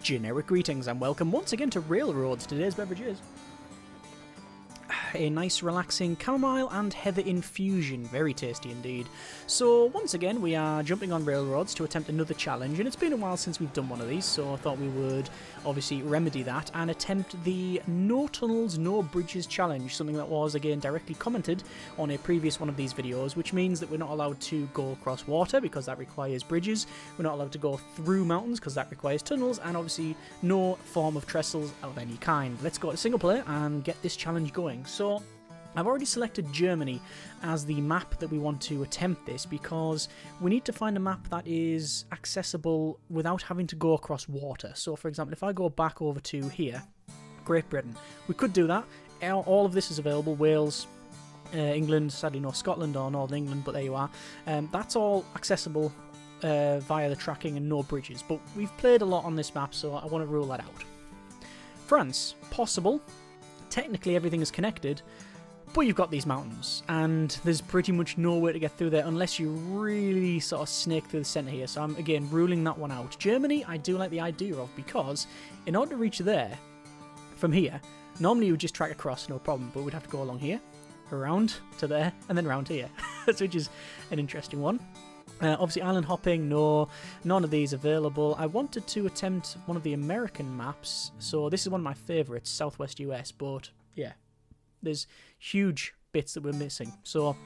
Generic greetings and welcome once again to Railroads. Today's beverage is a nice relaxing chamomile and heather infusion, very tasty indeed. So once again we are jumping on Railroads to attempt another challenge, and it's been a while since we've done one of these, so I thought we would obviously remedy that and attempt the no tunnels, no bridges challenge, something that was again directly commented on a previous one of these videos, which means that we're not allowed to go across water because that requires bridges, we're not allowed to go through mountains because that requires tunnels, and obviously no form of trestles of any kind. Let's go to single player and get this challenge going. So I've already selected Germany as the map that we want to attempt this because we need to find a map that is accessible without having to go across water. So for example, if I go back over to here, Great Britain, we could do that. All of this is available. Wales, England, sadly no Scotland or Northern England, but there you are. That's all accessible via the tracking and no bridges, but we've played a lot on this map, so I want to rule that out. France, possible. Technically everything is connected, but you've got these mountains, and there's pretty much no way to get through there unless you really sort of snake through the centre here, so I'm, again, ruling that one out. Germany, I do like the idea of, because in order to reach there, from here, normally you would just track across, no problem, but we'd have to go along here, around to there, and then around here, which is an interesting one. Obviously, island hopping, no, none of these available. I wanted to attempt one of the American maps, so this is one of my favourites, Southwest US, but yeah, there's huge bits that we're missing. So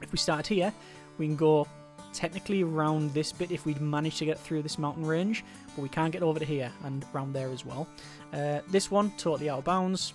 if we start here, we can go technically around this bit if we'd managed to get through this mountain range, but we can't get over to here and around there as well. This one, totally out of bounds.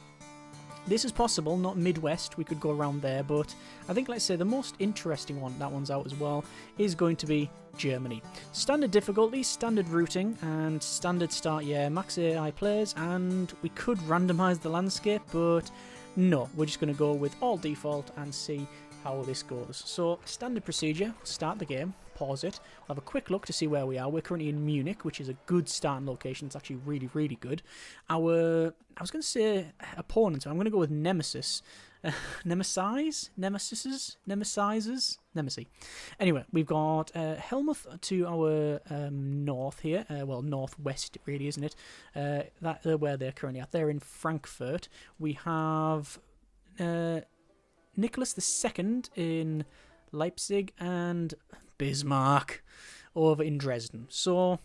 This is possible, not Midwest, we could go around there, but I think, let's say, the most interesting one, that one's out as well, is going to be Germany. Standard difficulty, standard routing, and standard start, yeah, max AI players, and we could randomise the landscape, but no, we're just going to go with all default and see how this goes. So, standard procedure, start the game, pause it, we'll have a quick look to see where we are. We're currently in Munich, which is a good starting location. It's actually really, really good. I was going to say opponent, I'm going to go with Nemesis. Nemesis. Anyway, we've got Helmuth to our north here. Well, northwest, really, isn't it? Where they're currently at. They're in Frankfurt. We have Nicholas II in Leipzig and Bismarck over in Dresden. So,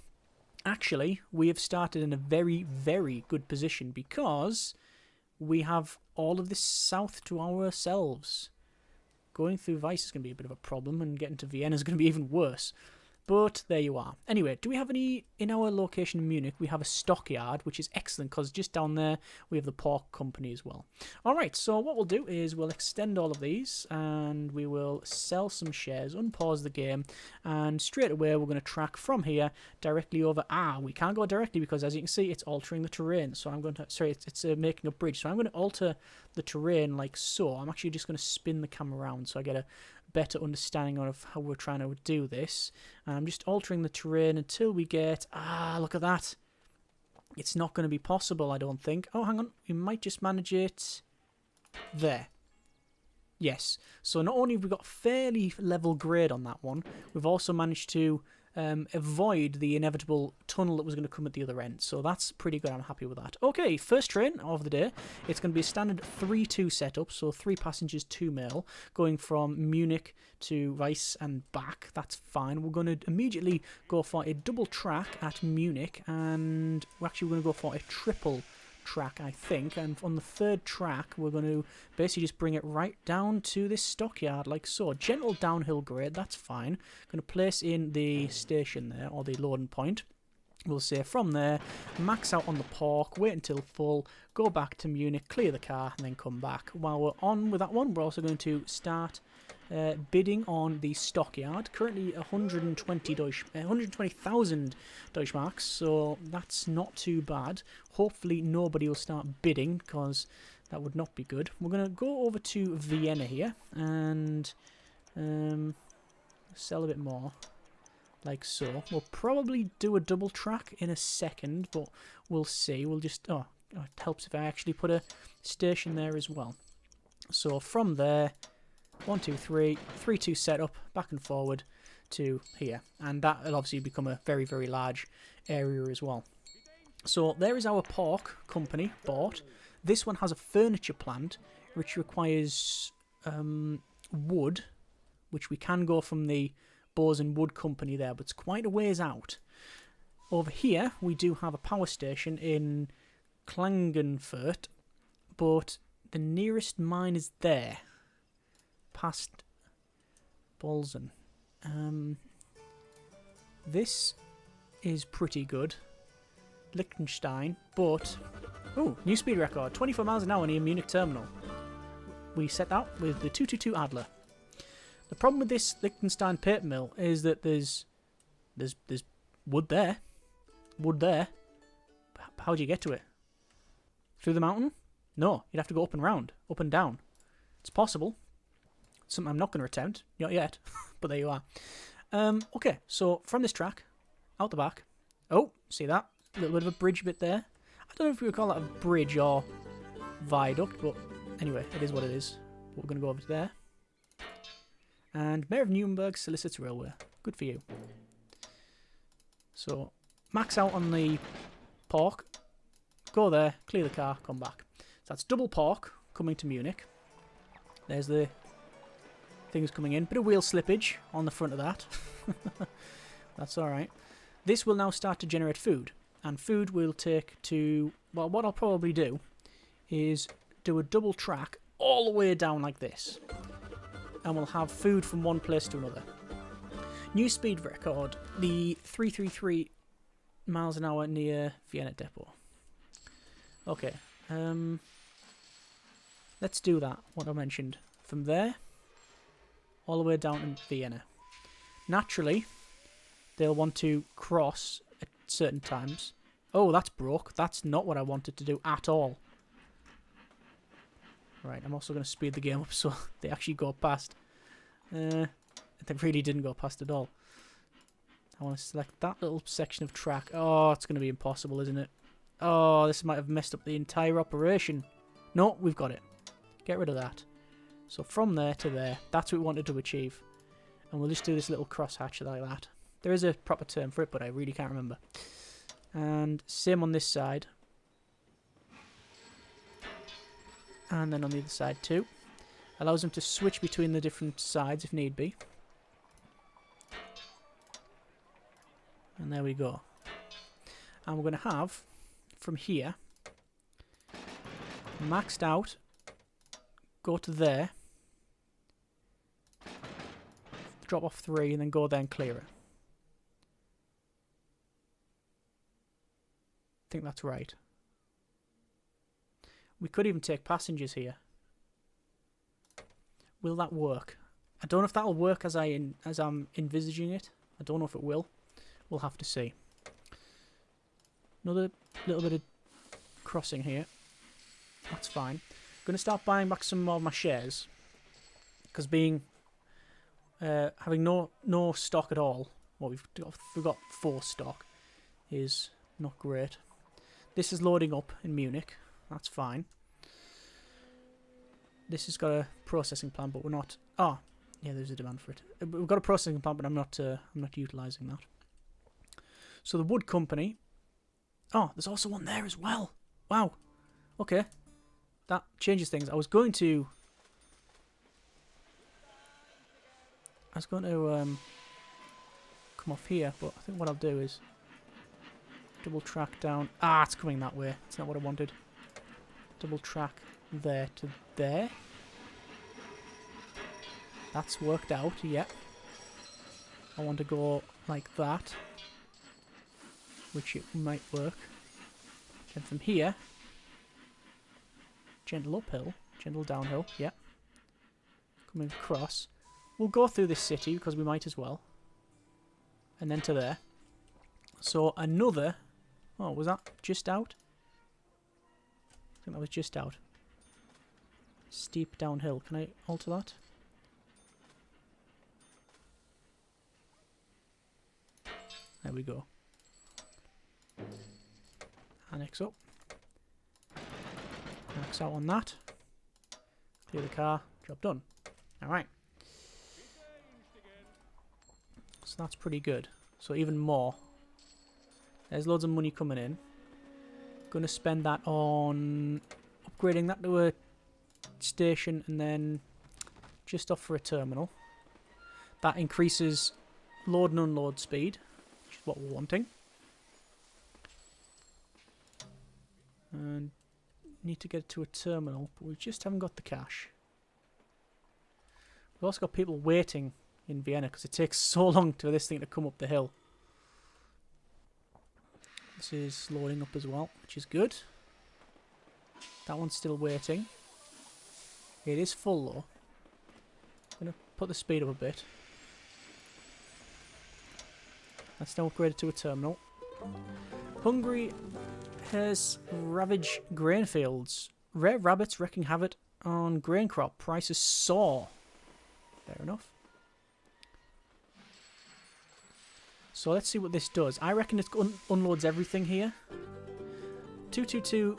actually, we have started in a very, very good position because we have all of this south to ourselves. Going through Weiss is going to be a bit of a problem, and getting to Vienna is going to be even worse. But there you are. Anyway, do we have any, in our location in Munich, we have a stockyard, which is excellent because just down there we have the pork company as well. Alright, so what we'll do is we'll extend all of these and we will sell some shares, unpause the game, and straight away we're going to track from here directly over. We can't go directly because, as you can see, it's altering the terrain. So I'm going to, sorry, it's making a bridge. So I'm going to alter the terrain like so. I'm actually just going to spin the camera around so I get a better understanding of how we're trying to do this. And I'm just altering the terrain until we get... look at that. It's not going to be possible, I don't think. Oh, hang on. We might just manage it there. Yes. So not only have we got fairly level grade on that one, we've also managed to avoid the inevitable tunnel that was going to come at the other end. So that's pretty good. I'm happy with that. Okay, first train of the day. It's going to be a standard 3-2 setup, so 3 passengers, 2 mail, going from Munich to Weiss and back. That's fine. We're going to immediately go for a double track at Munich, and we're actually going to go for a triple track, I think, and on the third track we're going to basically just bring it right down to this stockyard like so. Gentle downhill grade, that's fine. Going to place in the station there, or the loading point. We'll say from there, max out on the pork, wait until full, go back to Munich, clear the car, and then come back. While we're on with that one, we're also going to start bidding on the stockyard. Currently 120,000 Deutschmarks, so that's not too bad. Hopefully nobody will start bidding because that would not be good. We're going to go over to Vienna here and sell a bit more. Like so. We'll probably do a double track in a second, but we'll see. We'll just... it helps if I actually put a station there as well. So from there, 1, 2, 3, 3-2 setup, back and forward to here. And that will obviously become a very, very large area as well. So there is our pork company bought. This one has a furniture plant, which requires wood, which we can go from the Bows and Wood company there, but it's quite a ways out. Over here, we do have a power station in Klagenfurt, but the nearest mine is there, past Bolzen. This is pretty good. Liechtenstein, but... Oh, new speed record, 24 miles an hour near Munich Terminal. We set that with the 222 Adler. The problem with this Liechtenstein paper mill is that there's wood there. Wood there. How do you get to it? Through the mountain? No, you'd have to go up and round, up and down. It's possible. Something I'm not going to attempt, not yet, but there you are. Okay, so from this track, out the back. Oh, see that? A little bit of a bridge bit there. I don't know if we would call that a bridge or viaduct, but anyway, it is what it is. We're going to go over to there. And Mayor of Nuremberg solicits railway. Good for you. So, max out on the pork. Go there, clear the car, come back. So that's double pork coming to Munich. There's the things coming in. Bit of wheel slippage on the front of that. That's alright. This will now start to generate food. And food will take to... Well, what I'll probably do is do a double track all the way down like this. And we'll have food from one place to another. New speed record. The 333 miles an hour near Vienna Depot. Okay. Let's do that, what I mentioned. From there, all the way down to Vienna. Naturally, they'll want to cross at certain times. Oh, that's broke. That's not what I wanted to do at all. Right, I'm also going to speed the game up so they actually go past. They really didn't go past at all. I want to select that little section of track. Oh, it's going to be impossible, isn't it? Oh, this might have messed up the entire operation. No, we've got it. Get rid of that. So from there to there, that's what we wanted to achieve. And we'll just do this little crosshatch like that. There is a proper term for it, but I really can't remember. And same on this side. And then on the other side too. Allows them to switch between the different sides if need be. And there we go. And we're going to have, from here, maxed out, go to there, drop off 3, and then go there and clear it. I think that's right. We could even take passengers here. Will that work? I don't know if that'll work as I'm envisaging it. I don't know if it will. We'll have to see. Another little bit of crossing here. That's fine. I'm going to start buying back some more of my shares. Because having no stock at all, well, we've got 4 stock, is not great. This is loading up in Munich. That's fine. This has got a processing plant, but we're not... Oh, yeah, there's a demand for it. We've got a processing plant, but I'm not utilising that. So the wood company... Oh, there's also one there as well. Wow. Okay. That changes things. I was going to come off here, but I think what I'll do is double track down. Ah, it's coming that way. It's not what I wanted. Double track there to there. That's worked out, yep. I want to go like that, which it might work. Then from here, gentle uphill, gentle downhill, yep. Coming across. We'll go through this city because we might as well. And then to there. So another... Oh, was that just out? I think that was just out. Steep downhill. Can I alter that? There we go. Annex up. Max out on that. Clear the car. Job done. Alright. So that's pretty good. So even more. There's loads of money coming in. Going to spend that on upgrading that to a station and then just off for a terminal. That increases load and unload speed, which is what we're wanting. And need to get it to a terminal, but we just haven't got the cash. We've also got people waiting in Vienna because it takes so long for this thing to come up the hill. This is loading up as well, which is good. That one's still waiting. It is full though. I'm going to put the speed up a bit. That's now upgraded to a terminal. Hungary has ravaged grain fields. Rare rabbits wreaking havoc on grain crop. Prices soar. Fair enough. So let's see what this does. I reckon it unloads everything here. 222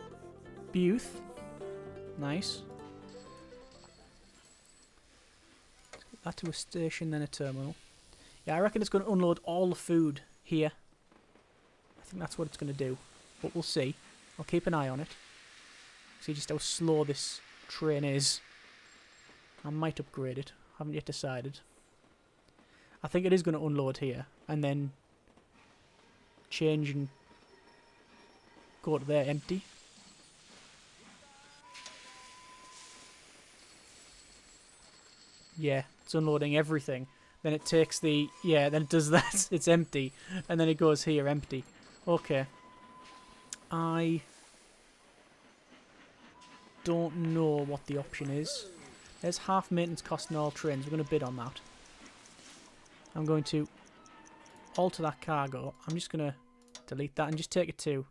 Buth. Nice. Let's get that to a station, then a terminal. Yeah, I reckon it's going to unload all the food here. I think that's what it's going to do. But we'll see. I'll keep an eye on it. See just how slow this train is. I might upgrade it. Haven't yet decided. I think it is going to unload here. And then change and go to there empty. Yeah, it's unloading everything. Then it takes the... Yeah, then it does that. It's empty. And then it goes here empty. Okay. I don't know what the option is. There's half maintenance cost in all trains. We're going to bid on that. I'm going to alter that cargo. I'm just going to delete that and just take it to...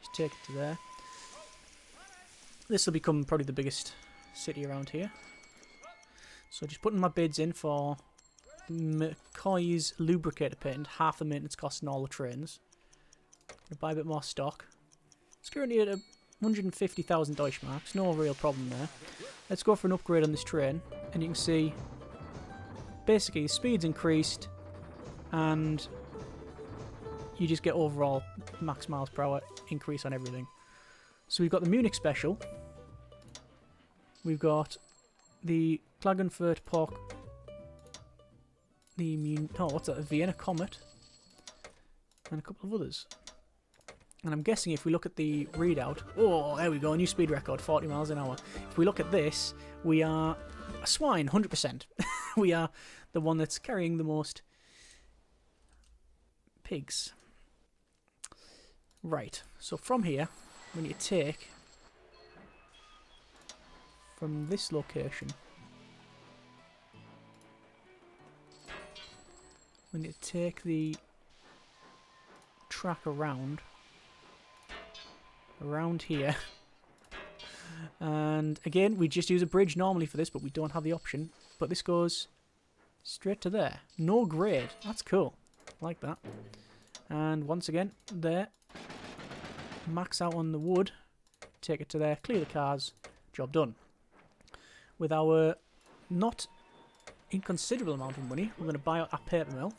Just take it to there. This will become probably the biggest city around here. So just putting my bids in for McCoy's lubricator patent, half the maintenance cost in all the trains. Gonna buy a bit more stock. It's currently at 150,000 Deutschmarks, no real problem there. Let's go for an upgrade on this train, and you can see basically the speed's increased and you just get overall max miles per hour increase on everything. So we've got the Munich Special, we've got the Klagenfurt Pork, the Vienna Comet, and a couple of others. And I'm guessing if we look at the readout, oh, there we go, a new speed record, 40 miles an hour. If we look at this, we are a swine, 100%. We are the one that's carrying the most pigs. Right, so from here, we need to take from this location. We need to take the track around here. And again, we just use a bridge normally for this, but we don't have the option. But this goes straight to there. No grade. That's cool. I like that. And once again, there. Max out on the wood. Take it to there. Clear the cars. Job done. With our not inconsiderable amount of money, we're going to buy out that paper mill.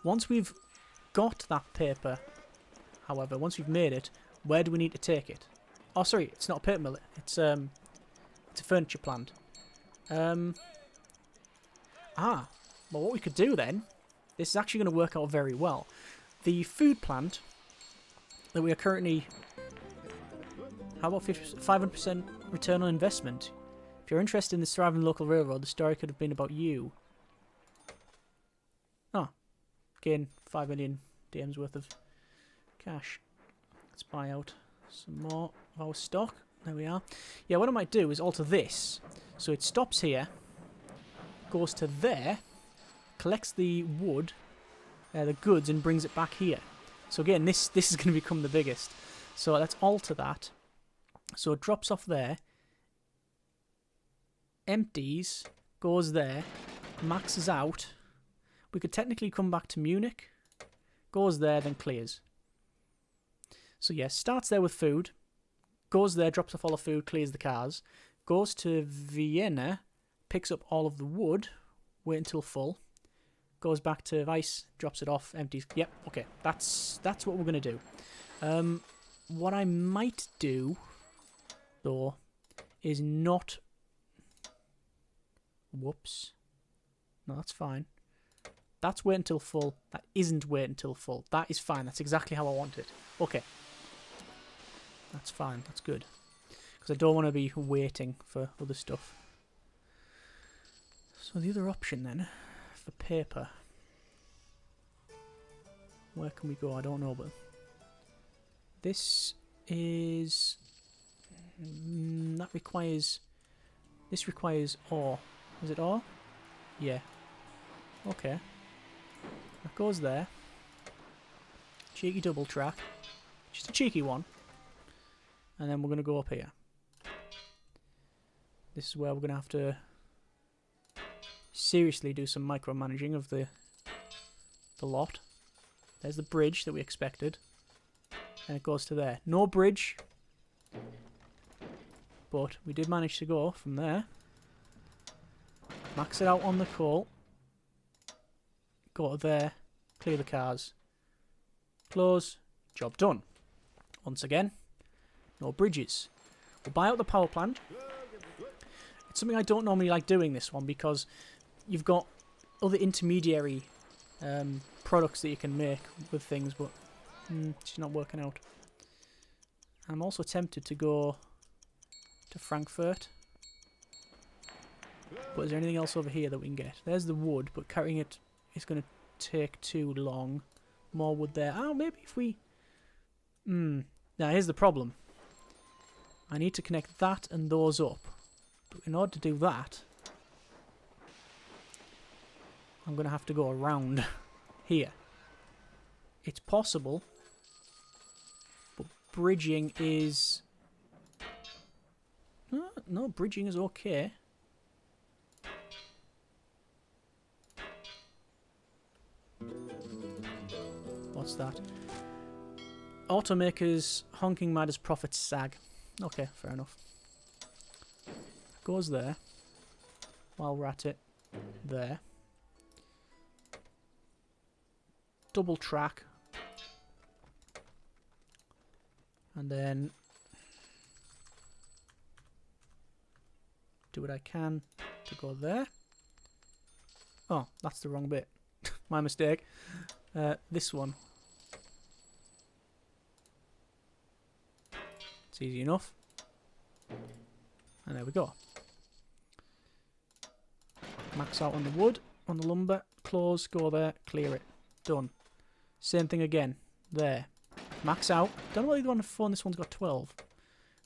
Once we've got that paper, however, once we've made it, where do we need to take it? Oh, sorry, it's not a paper mill. It's a furniture plant. Well, what we could do then, this is actually going to work out very well. The food plant that we are currently... How about 500% return on investment? If you're interested in the thriving local railroad, the story could have been about you. Oh, again, 5 million DMs worth of cash. Let's buy out some more of our stock. There we are. Yeah, what I might do is alter this. So it stops here, goes to there, collects the wood, the goods, and brings it back here. So again, this is going to become the biggest. So let's alter that. So it drops off there, empties, goes there, maxes out. We could technically come back to Munich, goes there, then clears. So yes, starts there with food, goes there, drops off all the food, clears the cars, goes to Vienna, picks up all of the wood, wait until full, goes back to ice, drops it off, empties. Yep, okay. That's what we're going to do. What I might do, though, is not... Whoops. No, that's fine. That's wait until full. That isn't wait until full. That is fine. That's exactly how I want it. Okay. That's fine. That's good. Because I don't want to be waiting for other stuff. So the other option then, for paper... Where can we go? I don't know, but... This is... that requires... This requires ore. Is it ore? Yeah. Okay. That goes there. Cheeky double track. Just a cheeky one. And then we're going to go up here. This is where we're going to have to seriously do some micromanaging of the lot. There's the bridge that we expected. And it goes to there. No bridge. But we did manage to go from there. Max it out on the coal. Go to there. Clear the cars. Close. Job done. Once again, no bridges. We'll buy out the power plant. It's something I don't normally like doing, this one, because you've got other intermediary products that you can make with things, but it's not working out. I'm also tempted to go to Frankfurt. But is there anything else over here that we can get? There's the wood, but carrying it is going to take too long. More wood there. Oh, maybe if we... Now, here's the problem. I need to connect that and those up. But in order to do that, I'm going to have to go around here. It's possible, but bridging is... No, bridging is okay. What's that? Automakers honking mad as profits sag. Okay, fair enough. Goes there. While we're at it. There. Double track. And then do what I can to go there. Oh, that's the wrong bit. My mistake. This one. It's easy enough. And there we go. Max out on the wood, on the lumber, close, go there, clear it. Done. Same thing again. There. Max out. Don't know why the one on the phone, this one's got 12.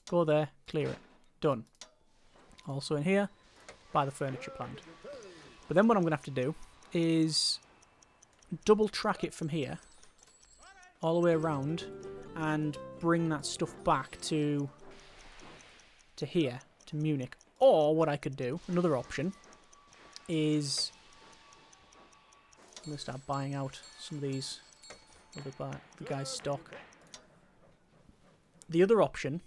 Go there, clear it. Done. Also in here, buy the furniture plant. But then what I'm going to have to do is double track it from here all the way around and bring that stuff back to here, to Munich. Or what I could do, another option, is I'm going to start buying out some of these other the guy's stock. The other option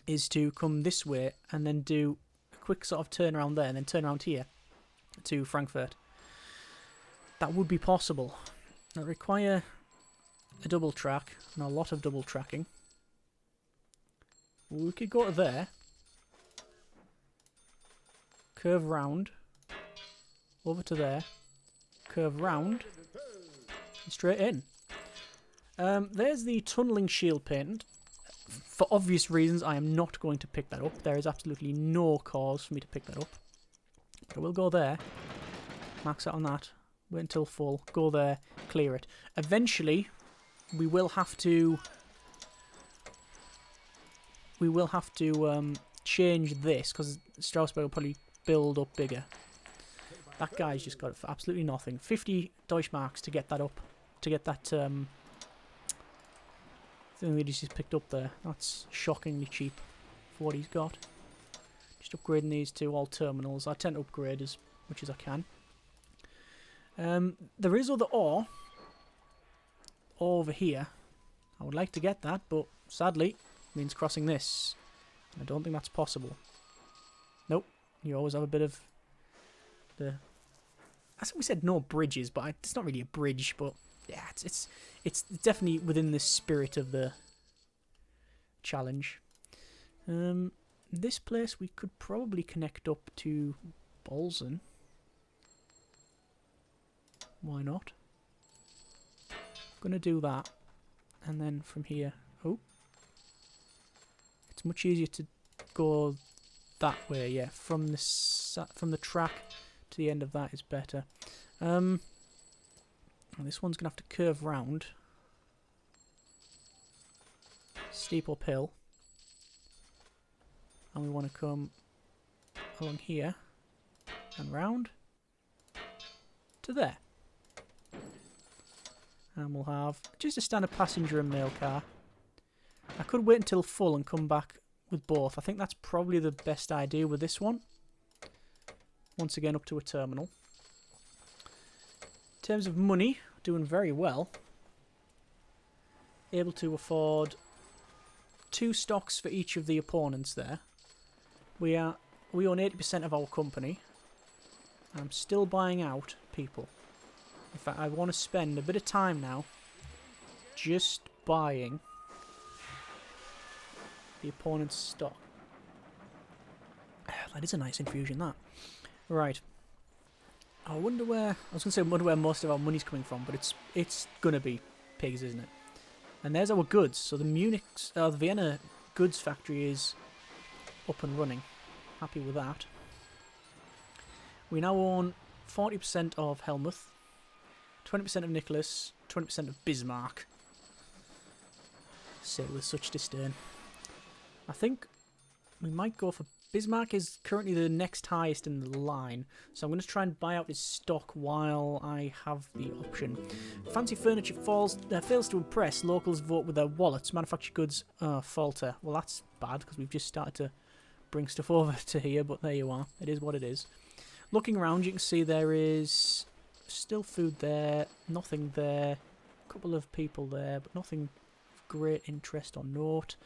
is to come this way and then do a quick sort of turn around there and then turn around here to Frankfurt. That would be possible. That require a double track and a lot of double tracking. We could go to there, curve round, over to there, curve round, and straight in. There's the tunnelling shield patent. For obvious reasons, I am not going to pick that up. There is absolutely no cause for me to pick that up. But I will go there, max out on that, wait until full, go there, clear it. Eventually, we will have to change this, because Strasbourg will probably build up bigger. That guy's just got it for absolutely nothing. 50 Deutschmarks to get that up, to get that thing that he's just picked up there. That's shockingly cheap for what he's got. Just upgrading these to all terminals. I tend to upgrade as much as I can. There is other ore over here. I would like to get that, but sadly, it means crossing this. I don't think that's possible. Nope. You always have a bit of the we said no bridges, but it's not really a bridge. But yeah, it's definitely within the spirit of the challenge. This place we could probably connect up to Bolzen. Why not? Gonna do that, and then from here, oh, it's much easier to go that way. Yeah, from the track to the end of that is better. And this one's gonna have to curve round, steep uphill, and we want to come along here and round to there. And we'll have just a standard passenger and mail car. I could wait until full and come back with both. I think that's probably the best idea with this one. Once again, up to a terminal. In terms of money, doing very well. Able to afford 2 stocks for each of the opponents there. We own 80% of our company. I'm still buying out people. In fact, I want to spend a bit of time now just buying the opponent's stock. That is a nice infusion, that. Right. I wonder where most of our money's coming from, but it's gonna be pigs, isn't it? And there's our goods. So the Vienna goods factory is up and running. Happy with that. We now own 40% of Helmuth, 20% of Nicholas, 20% of Bismarck. Say with such disdain. I think we might go for Bismarck. Is currently the next highest in the line, so I'm going to try and buy out his stock while I have the option. Fancy furniture fails to impress. Locals vote with their wallets. Manufactured goods falter. Well, that's bad because we've just started to bring stuff over to here, but there you are. It is what it is. Looking around, you can see there is still food there, nothing there, a couple of people there, but nothing of great interest or note.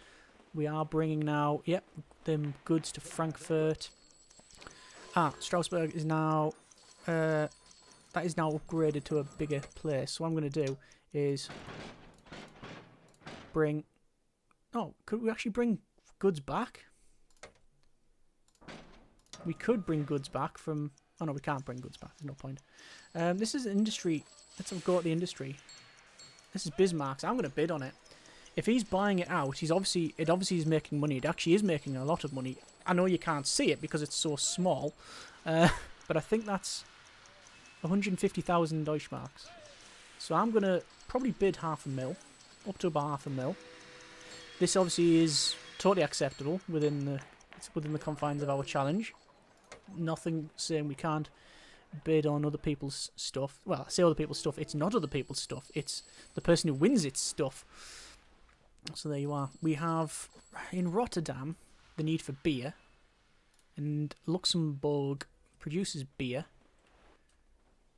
We are bringing now, yep, them goods to Frankfurt. Strasbourg is now, that is now upgraded to a bigger place. So what I'm going to do is bring, could we actually bring goods back? We could bring goods back from, oh no, we can't bring goods back, there's no point. This is industry, let's have a go at the industry. This is Bismarck's, I'm going to bid on it. If he's buying it out, it obviously is making money. It actually is making a lot of money. I know you can't see it because it's so small, but I think that's 150,000 Deutschmarks. So I'm going to probably bid $500,000, up to about $500,000. This obviously is totally acceptable within the confines of our challenge. Nothing saying we can't bid on other people's stuff. Well, I say other people's stuff. It's not other people's stuff. It's the person who wins its stuff. So there you are. We have in Rotterdam the need for beer, and Luxembourg produces beer,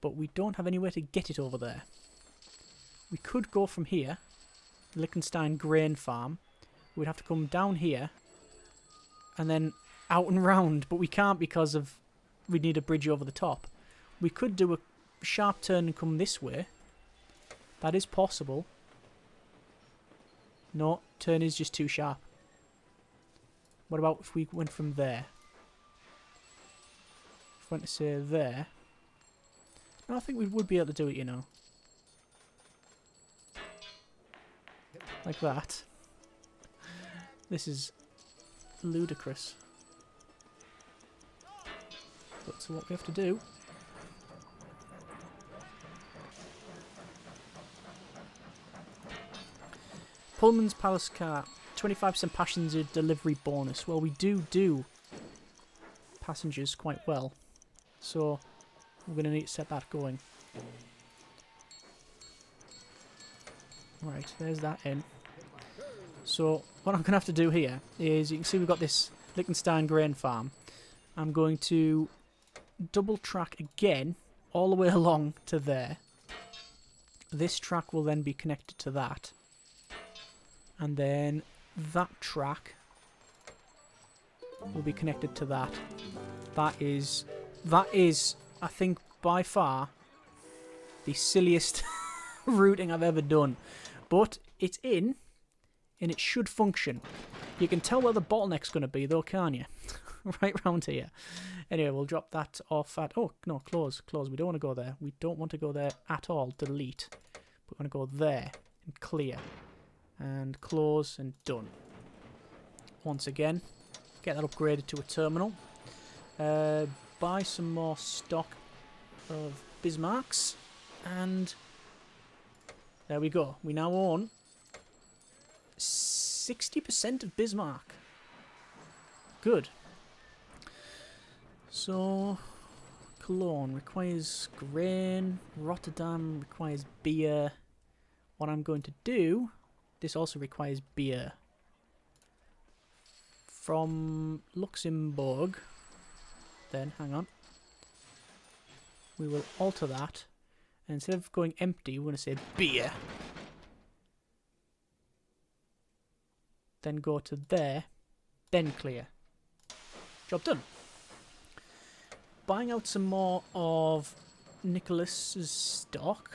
but we don't have anywhere to get it over there. We could go from here, Liechtenstein grain farm. We'd have to come down here and then out and round, but we can't because we need a bridge over the top. We could do a sharp turn and come this way. That is possible. No, turn is just too sharp. What about if we went from there? If we went to say there. No, I think we would be able to do it, you know. Like that. This is ludicrous. But so what we have to do... Pullman's Palace Car, 25% passenger delivery bonus. Well, we do passengers quite well, so we're going to need to set that going. Right, there's that in. So what I'm going to have to do here is, you can see we've got this Liechtenstein grain farm. I'm going to double track again all the way along to there. This track will then be connected to that. And then that track will be connected to that. That is, I think, by far the silliest routing I've ever done. But it's in, and it should function. You can tell where the bottleneck's going to be, though, can't you? Right round here. Anyway, we'll drop that off at... Oh, no, close. We don't want to go there. We don't want to go there at all. Delete. We want to go there and clear. And close and done. Once again, get that upgraded to a terminal. Buy some more stock of Bismarcks. And there we go. We now own 60% of Bismarck. Good. So, Cologne requires grain. Rotterdam requires beer. What I'm going to do, this also requires beer. From Luxembourg, then, hang on. We will alter that. And instead of going empty, we're going to say beer. Then go to there. Then clear. Job done. Buying out some more of Nicholas's stock.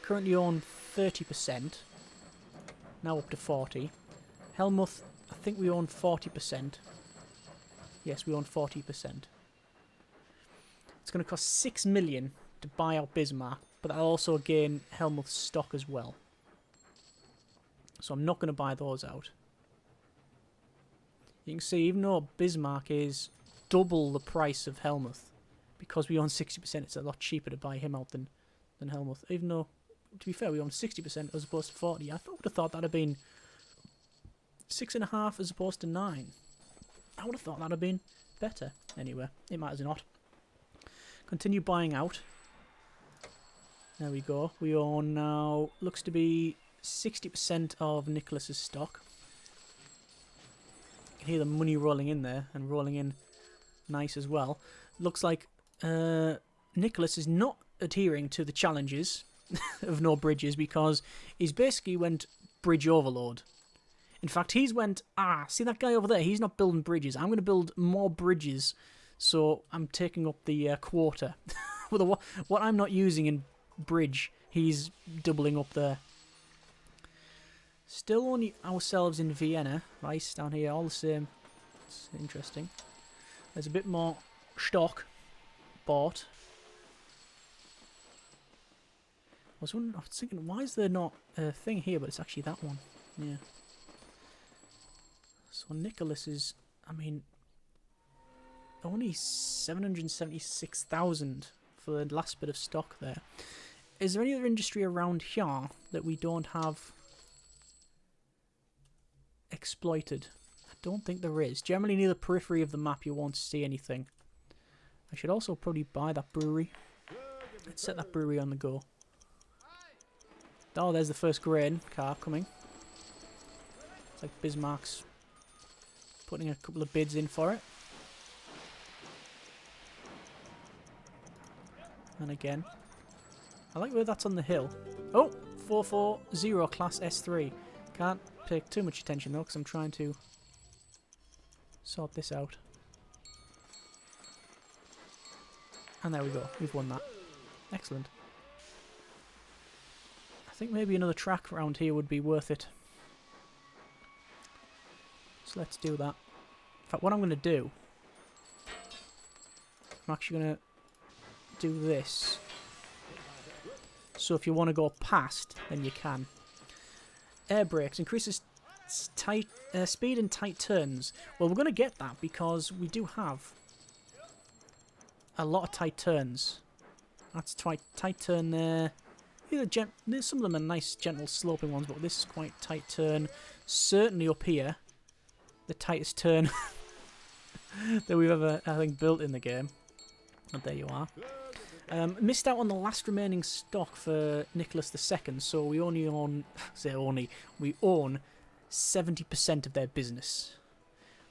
Currently own 30%. Now up to 40. Helmuth, I think we own 40%. Yes, we own 40%. It's going to cost 6 million to buy out Bismarck, but I'll also gain Helmuth's stock as well. So I'm not going to buy those out. You can see, even though Bismarck is double the price of Helmuth, because we own 60%, it's a lot cheaper to buy him out than Helmuth. Even though, to be fair, we own 60% as opposed to 40. I would have thought that would have been 6.5 as opposed to 9. I would have thought that would have been better. Anyway, it matters not. Continue buying out. There we go. We own now, looks to be 60% of Nicholas's stock. You can hear the money rolling in there, and rolling in nice as well. Looks like Nicholas is not adhering to the challenges of no bridges, because he's basically went bridge overload. In fact, he's went, see that guy over there? He's not building bridges. I'm going to build more bridges, so I'm taking up the quota. What I'm not using in bridge, he's doubling up there. Still only ourselves in Vienna. Nice, down here, all the same. It's interesting. There's a bit more stock bought. I was thinking, why is there not a thing here, but it's actually that one. Yeah. So Nicholas is, I mean, only 776,000 for the last bit of stock there. Is there any other industry around here that we don't have exploited? I don't think there is. Generally near the periphery of the map you won't see anything. I should also probably buy that brewery. Let's set that brewery on the go. Oh, there's the first grain car coming. It's like Bismarck's putting a couple of bids in for it. And again, I like where that's on the hill. Oh, 440 class S3. Can't pay too much attention though, because I'm trying to sort this out. And there we go, we've won that. Excellent. I think maybe another track around here would be worth it. So let's do that. In fact, what I'm going to do, I'm actually going to do this. So if you want to go past, then you can. Air brakes increases speed in tight turns. Well, we're going to get that because we do have a lot of tight turns. That's tight turn there. There's some of them are nice, gentle, sloping ones, but this is quite tight turn. Certainly up here, the tightest turn that we've ever, I think, built in the game. And there you are. Missed out on the last remaining stock for Nicholas II, so we only own, we own 70% of their business.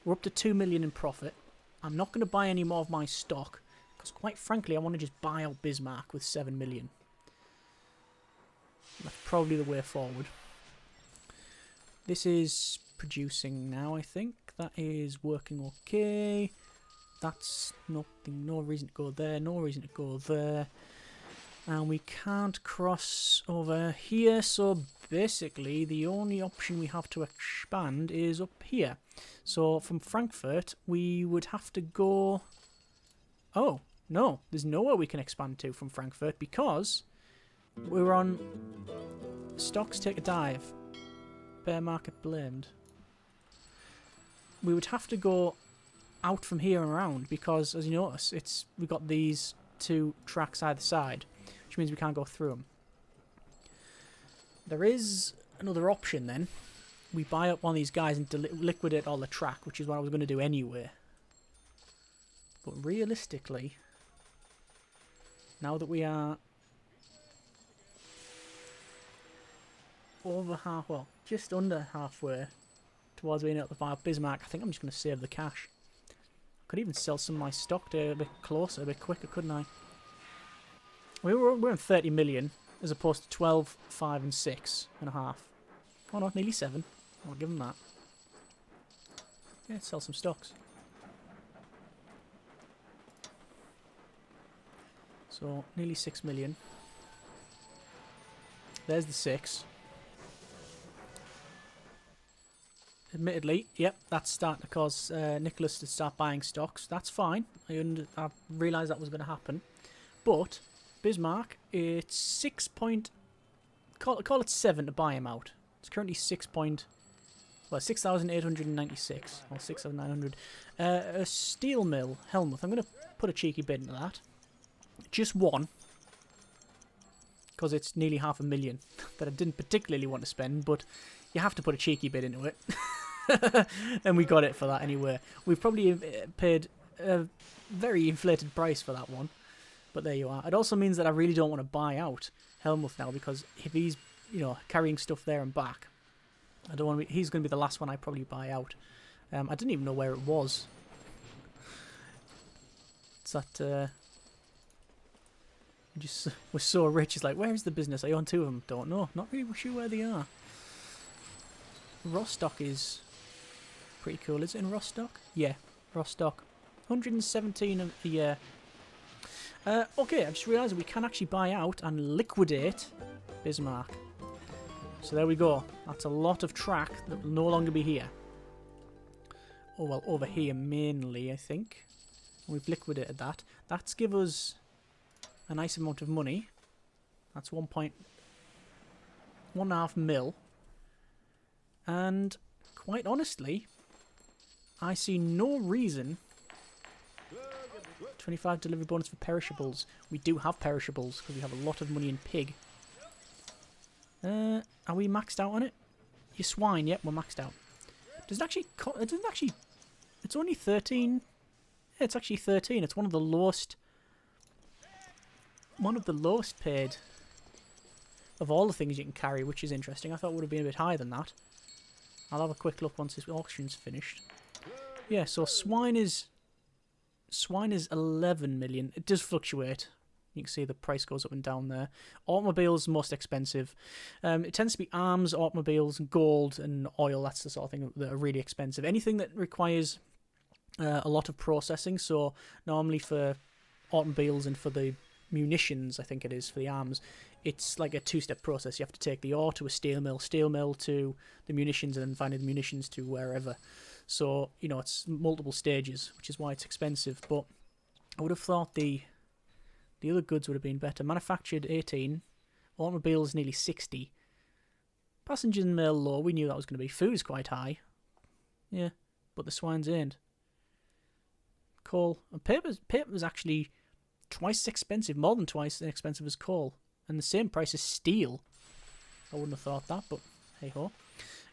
We're up to 2 million in profit. I'm not going to buy any more of my stock, because quite frankly, I want to just buy out Bismarck with 7 million. That's probably the way forward. This is producing now, I think. That is working okay. That's nothing. No reason to go there. No reason to go there. And we can't cross over here. So basically, the only option we have to expand is up here. So from Frankfurt, we would have to go... Oh, no. There's nowhere we can expand to from Frankfurt because we're on... Stocks take a dive. Bear market blamed. We would have to go out from here and around because, as you notice, we've got these two tracks either side, which means we can't go through them. There is another option then. We buy up one of these guys and liquidate all the track, which is what I was going to do anyway. But realistically, now that we are over half, well, just under halfway towards being able to buy up Bismarck, I think I'm just going to save the cash. I could even sell some of my stock to a bit closer, a bit quicker, couldn't I? We're on 30 million as opposed to 12, 5 and 6.5. Oh no, nearly 7. I'll give them that. Yeah, sell some stocks. So, nearly 6 million. There's the 6. Admittedly, yep, that's starting to cause Nicholas to start buying stocks. That's fine. I realised that was going to happen. But Bismarck, it's 6 point... Call it 7 to buy him out. It's currently 6,896. Or 6,900. A steel mill, Helmuth. I'm going to put a cheeky bid into that. Just one. Because it's nearly 500,000 that I didn't particularly want to spend, but you have to put a cheeky bid into it. And we got it for that anyway. We've probably paid a very inflated price for that one. But there you are. It also means that I really don't want to buy out Helmuth now, because if he's, carrying stuff there and back, I don't want to he's going to be the last one I probably buy out. I didn't even know where it was. It's that... we're so rich. It's like, where is the business? I own 2 of them. Don't know. Not really sure where they are. Rostock is pretty cool. Is it in Rostock? Yeah, Rostock. 117 a year. Okay, I just realised we can actually buy out and liquidate Bismarck. So there we go. That's a lot of track that will no longer be here. Oh, well, over here mainly, I think. We've liquidated that. That's give us a nice amount of money. That's 1.5 mil. And quite honestly, I see no reason. 25 delivery bonus for perishables. We do have perishables because we have a lot of money in pig. Are we maxed out on it? Your swine, yep, we're maxed out. Does it actually... It doesn't actually... It's only 13. Yeah, it's actually 13. It's one of the lowest... One of the lowest paid of all the things you can carry, which is interesting. I thought it would have been a bit higher than that. I'll have a quick look once this auction's finished. Yeah, so swine is 11 million. It does fluctuate. You can see the price goes up and down there. Automobiles most expensive. It tends to be arms, automobiles, gold, and oil. That's the sort of thing that are really expensive. Anything that requires a lot of processing. So normally for automobiles and for the munitions, I think it is for the arms, it's like a 2-step process. You have to take the ore to a steel mill to the munitions, and then finally the munitions to wherever. So, it's multiple stages, which is why it's expensive. But I would have thought the other goods would have been better. Manufactured 18, automobiles nearly 60. Passenger and mail low, we knew that was going to be. Food is quite high. Yeah, but the swines ain't. Coal and paper's actually twice as expensive, more than twice as expensive as coal, and the same price as steel. I wouldn't have thought that, but hey ho.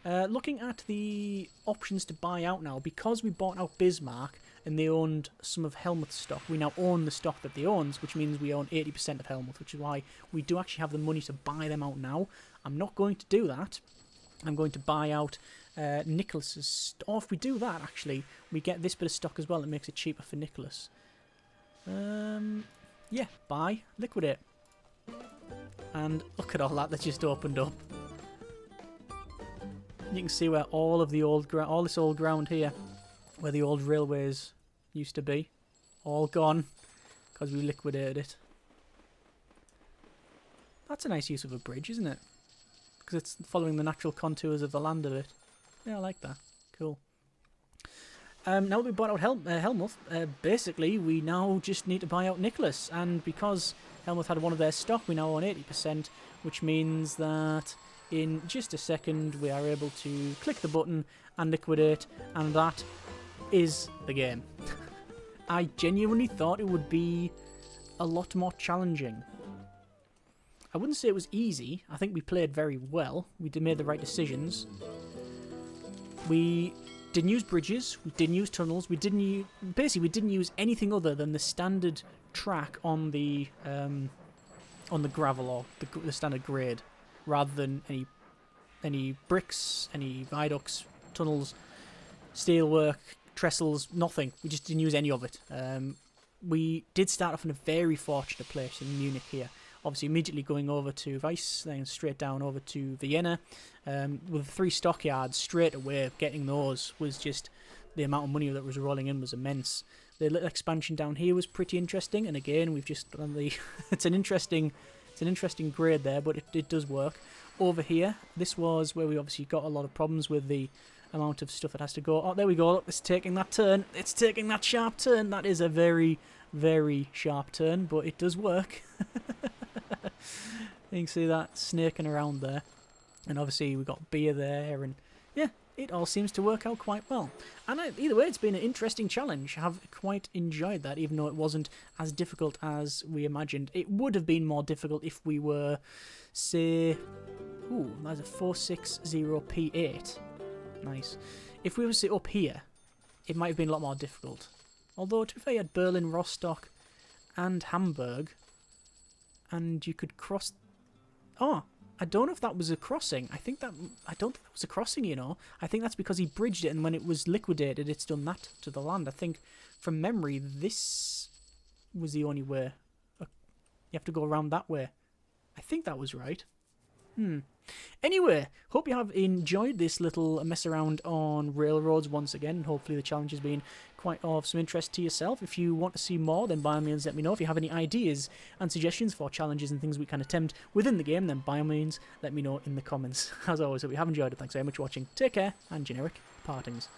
Looking at the options to buy out now, because we bought out Bismarck and they owned some of Helmuth's stock, we now own the stock that they own, which means we own 80% of Helmuth, which is why we do actually have the money to buy them out now. I'm not going to do that. I'm going to buy out Nicholas's... Or if we do that, actually, we get this bit of stock as well. It makes it cheaper for Nicholas. Yeah, buy, liquidate. And look at all that just opened up. You can see where all of the old ground, all this old ground here, where the old railways used to be. all gone because we liquidated it. That's a nice use of a bridge, isn't it? Because it's following the natural contours of the land of it. Yeah, I like that. Cool. Now that we bought out Helmuth, basically we now just need to buy out Nicholas. And because Helmuth had one of their stock, we now own 80%, which means that in just a second we are able to click the button and liquidate, and that is the game. I genuinely thought it would be a lot more challenging. I wouldn't say it was easy. I think we played very well. We made the right decisions. We didn't use bridges. We didn't use tunnels. We didn't use anything other than the standard track on the gravel or the standard grade, rather than any bricks, any viaducts, tunnels, steelwork, trestles, nothing. We just didn't use any of it. We did start off in a very fortunate place in Munich here. Obviously, immediately going over to Weiss, then straight down over to Vienna. With 3 stockyards, straight away, getting those was just, the amount of money that was rolling in was immense. The little expansion down here was pretty interesting, and again, we've just done the... it's an interesting grade there, but it does work. Over here, this was where we obviously got a lot of problems with the amount of stuff that has to go. Oh, there we go. Look, it's taking that turn. It's taking that sharp turn. That is a very, very sharp turn, but it does work. You can see that snaking around there. And obviously we've got beer there, and yeah, it all seems to work out quite well. And either way, it's been an interesting challenge. I have quite enjoyed that, even though it wasn't as difficult as we imagined. It would have been more difficult if we were, say... Ooh, that's a 460p8. Nice. If we were, say, up here, it might have been a lot more difficult. Although, to be fair, you had Berlin, Rostock, and Hamburg. And you could cross... Oh, I don't know if that was a crossing. I don't think that was a crossing, you know. I think that's because he bridged it, and when it was liquidated, it's done that to the land. I think, from memory, this was the only way. You have to go around that way. I think that was right. Anyway, hope you have enjoyed this little mess around on railroads once again. Hopefully the challenge has been quite of some interest to yourself. If you want to see more, then by all means let me know. If you have any ideas and suggestions for challenges and things we can attempt within the game, then by all means let me know in the comments. As always, hope you have enjoyed it. Thanks very much for watching. Take care, and generic partings.